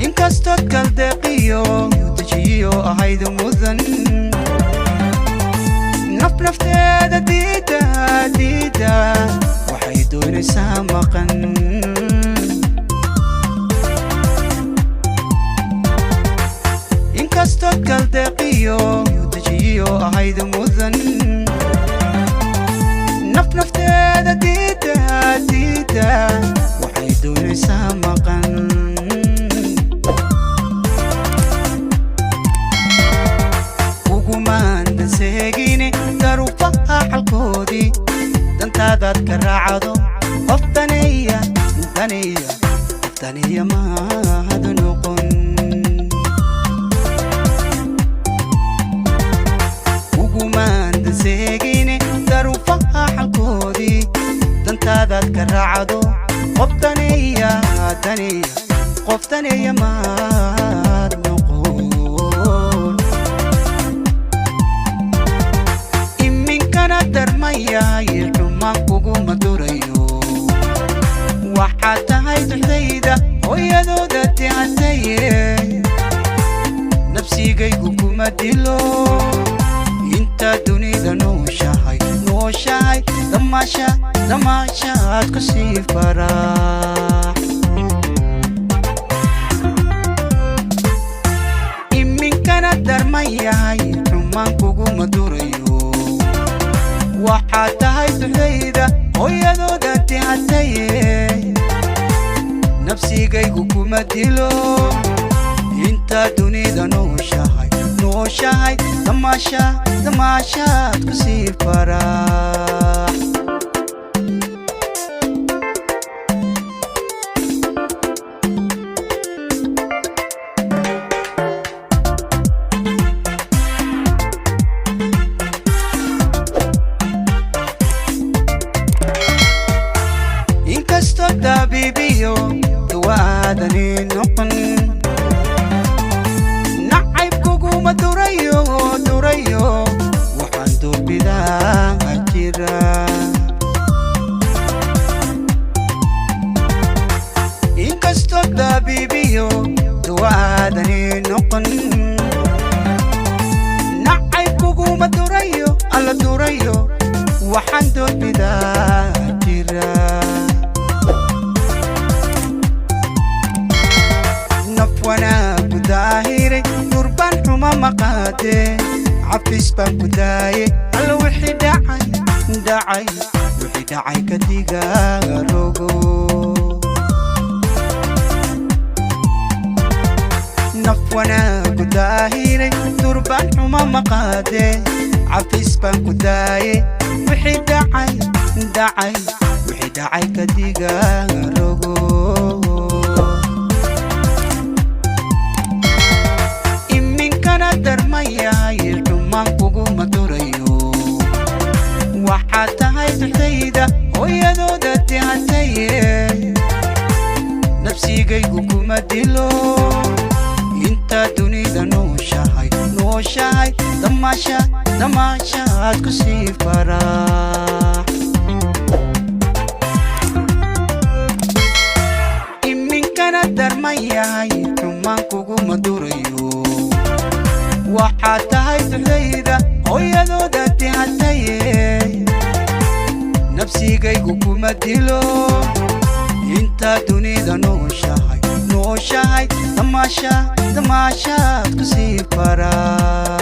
inkastoo kaldeeqiyo dejiyo ahayd mudan nafteeda diida waxay doonaysaa maqan inkastoo kaldeeqiyo dejiyo ahayd mudan nafteeda diida waxay doonaysaa maqan seegine daruufaha xalkoodii dantaadaad ka raacdo qoftaniya maad noqon ugumaanda seegine daruufaha xalkoodii dantaadaad ka raacdo qoftaniya maad noqon darmayaay xumaan kuguma durayo waxaad tahay duxdayda hooyadooda ticataye nafsigaygu kuma dilo intaa dunida nooshahay damaashaad ku sii faraax iminkana darmayaay xumaan kuguma durayo waxaad tahay duxdayda hooyadooda ticataye nafsigaygu kuma dilo intaa dunida nooshahay damaashaad ku sii faraax inkastoo dabiibiyo duwaadani noqon nacayb kuguma durayo waxaan doorbidaa jira inkastoo dabiibiyo duwaadani noqon nacayb kuguma durayo waxaan doorbidaa jira wanaagu daahiray durbaan xuma maqaade cafis baan ku daaye alla wixii dhacay kadigaaga rogo naf wanaagu daahiray durbaan xuma maqaade cafis baan ku daaye wixii dhacay kadigaaga rogo darmayaay xumaan kuguma durayo waxaad tahay duxdayda hooyadooda ticataye nafsigaygu kuma dilo intaa dunida nooshahay damaashaad ku sii faraax iminkana darmayaay xumaan kuguma durayo waxaad tahay duxdayda hooyadooda ticataye nafsigaygu kuma dilo intaa dunida nooshahay damaashaad ku sii faraax